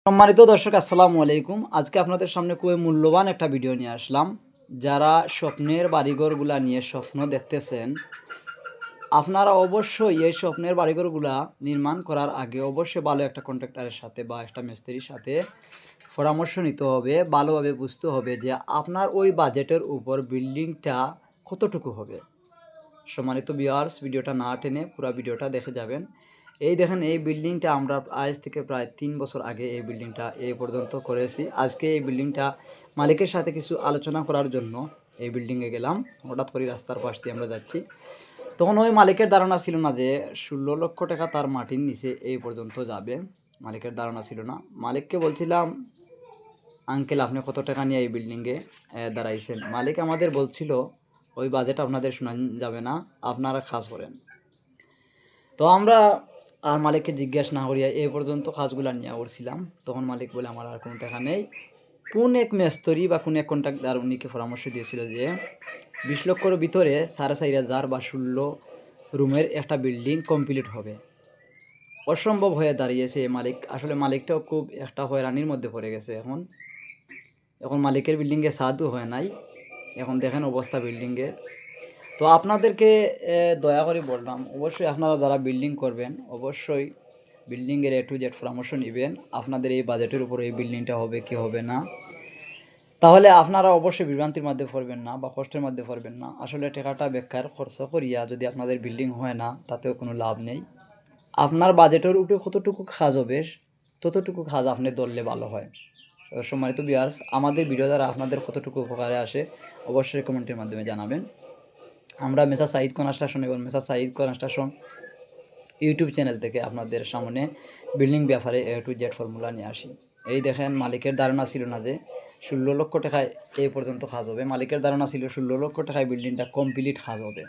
সম্মানিত দর্শক আসসালামু আলাইকুম। আজকে আপনাদের সামনে খুবই মূল্যবান একটা ভিডিও নিয়ে আসলাম। যারা স্বপ্নের বাড়িঘরগুলা নিয়ে স্বপ্ন দেখতেছেন, আপনারা অবশ্যই এই স্বপ্নের বাড়িঘরগুলা নির্মাণ করার আগে অবশ্যই ভালো একটা কন্ট্রাক্টরের সাথে বা একটা মিস্ত্রির সাথে পরামর্শ নিতে হবে। ভালোভাবে বুঝতে হবে যে আপনার ওই বাজেটের উপর বিল্ডিংটা কতটুকু হবে। সম্মানিত ভিউয়ার্স, ভিডিওটা না টেনে পুরো ভিডিওটা দেখে যাবেন। এই দেখেন, এই বিল্ডিংটা আমরা আজ থেকে প্রায় 3 বছর আগে এই বিল্ডিংটা এই পর্যন্ত করেছি। আজকে এই বিল্ডিংটা মালিকের সাথে কিছু আলোচনা করার জন্য এই বিল্ডিংয়ে গেলাম। হঠাৎ করে রাস্তার পাশ দিয়ে আমরা যাচ্ছি, তখন ওই মালিকের ধারণা ছিল না যে 16 লক্ষ টাকা তার মাটির নিচে এই পর্যন্ত যাবে। মালিকের ধারণা ছিল না। মালিককে বলছিলাম, আঙ্কেল আপনি কত টাকা নিয়ে এই বিল্ডিংয়ে দাঁড়াইছেন? মালিক আমাদের বলছিল, ওই বাজেট আপনাদের শোনা যাবে না, আপনারা কাজ করেন। তো আমরা আর মালিককে জিজ্ঞেস না করিয়া এই পর্যন্ত কাজগুলো নিয়ে করছিলাম। তখন মালিক বলে, আমার আর কোনো টাকা নেই। কোন এক মেস্তরি বা কোন এক কন্ট্রাক্টর উনিকে পরামর্শ দিয়েছিল যে 20 লক্ষর ভিতরে 4,500 বা 16 রুমের একটা বিল্ডিং কমপ্লিট হবে। অসম্ভব হয়ে দাঁড়িয়েছে মালিক। আসলে মালিকটাও খুব একটা হয়রানির মধ্যে পড়ে গেছে। এখন মালিকের বিল্ডিংয়ে ছাদও হয় নাই। এখন দেখেন অবস্থা বিল্ডিংয়ের। তো আপনাদেরকে দয়া করে বললাম, অবশ্যই আপনারা যারা বিল্ডিং করবেন অবশ্যই বিল্ডিংয়ের A to Z পরামর্শ নেবেন। আপনাদের এই বাজেটের উপর এই বিল্ডিংটা হবে কি হবে না, তাহলে আপনারা অবশ্যই বিভ্রান্তির মধ্যে পড়বেন না বা কষ্টের মধ্যে পড়বেন না। আসলে টাকাটা বেকার খরচ করিয়া যদি আপনাদের বিল্ডিং হয় না, তাতেও কোনো লাভ নেই। আপনার বাজেটের উপরে কতটুকু কাজ হবে ততটুকু কাজ আপনি ধরলে ভালো হয়। সম্মানিত ভিউয়ার্স, আমাদের ভিডিও দ্বারা আপনাদের কতটুকু উপকারে আসে অবশ্যই কমেন্টের মাধ্যমে জানাবেন। আমরা মেসার সাঈদ কনস্ট্রাকশন এবং মেসার সাঈদ কনস্ট্রাকশন ইউটিউব চ্যানেল থেকে আপনাদের সামনে বিল্ডিং ব্যাপারে A to Z ফর্মুলা নিয়ে আসি। এই দেখেন, মালিকের ধারণা ছিল না যে 16 লক্ষ টাকায় এই পর্যন্ত কাজ হবে। মালিকের ধারণা ছিল 16 লক্ষ টাকায় বিল্ডিংটা কমপ্লিট কাজ হবে।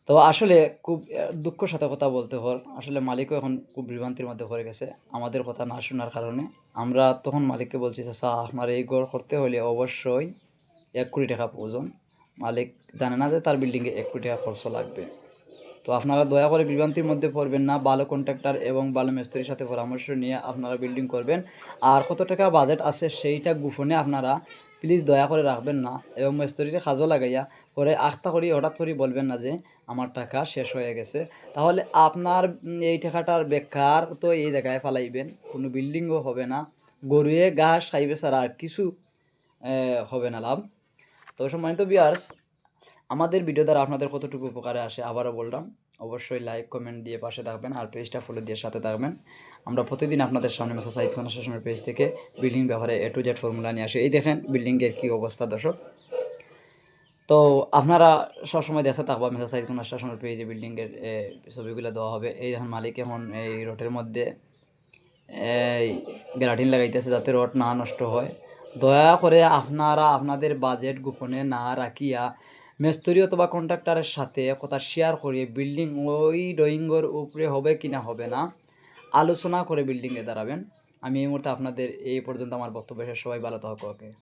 তো আসলে খুব দুঃখের সাথে কথা বলতে হয়, আসলে মালিকও এখন খুব বিভ্রান্তির মধ্যে পড়ে গেছে আমাদের কথা না শোনার কারণে। আমরা তখন মালিককে বলছি, চাচা আপনার এই ঘর করতে হলে অবশ্যই 1 কোটি টাকা প্রয়োজন। মালিক জানে না যে তার বিল্ডিংয়ে 1 কোটি টাকা খরচ লাগবে। তো আপনারা দয়া করে বিভ্রান্তির মধ্যে পড়বেন না। ভালো কন্ট্রাক্টর এবং ভালো মিস্ত্রির সাথে পরামর্শ নিয়ে আপনারা বিল্ডিং করবেন। আর কত টাকা বাজেট আছে সেইটা গোপনে আপনারা প্লিজ দয়া করে রাখবেন না। এবং মিস্ত্রির কাজও লাগাইয়া পরে আস্থা করি হঠাৎ করে বলবেন না যে আমার টাকা শেষ হয়ে গেছে। তাহলে আপনার এই টাকাটার বেকার তো এই জায়গায় ফালাইবেন, কোনো বিল্ডিংও হবে না, গরুয়ে ঘাস খাইবে ছাড়া আর কিছু হবে না লাভ। তো সম্মানিত ভিউয়ার্স, আমাদের ভিডিও দ্বারা আপনাদের কতটুকু উপকারে আসে আবারও বললাম, অবশ্যই লাইক কমেন্ট দিয়ে পাশে থাকবেন আর পেজটা ফলো দিয়ে সাথে থাকবেন। আমরা প্রতিদিন আপনাদের সামনে মেসার সাঈদ কনস্ট্রাকশনের পেজ থেকে বিল্ডিং ব্যাপারে A to Z ফর্মুলা নিয়ে আসি। এই দেখেন বিল্ডিংয়ের কী অবস্থা দর্শক। তো আপনারা সবসময় দেখতে থাকবা মেসার সাঈদ কনস্ট্রাকশনের পেজে বিল্ডিংয়ের ছবিগুলো দেওয়া হবে। এই দেখেন মালিক এখন এই রোডের মধ্যে এই গ্যালাটিন লাগাইতেছে যাতে রড না নষ্ট হয়। দয়া করে আপনারা আপনাদের বাজেট গোপনে না রাখিয়া মিস্ত্রি অথবা কন্ট্রাক্টরের সাথে কথা শেয়ার করিয়ে বিল্ডিং ওই ড্রয়িংয়ের উপরে হবে কি না হবে না আলোচনা করে বিল্ডিংয়ে দাঁড়াবেন। আমি এই মুহূর্তে আপনাদের এই পর্যন্ত আমার বক্তব্য শেষ। সবাই ভালো থাকুক। ওকে।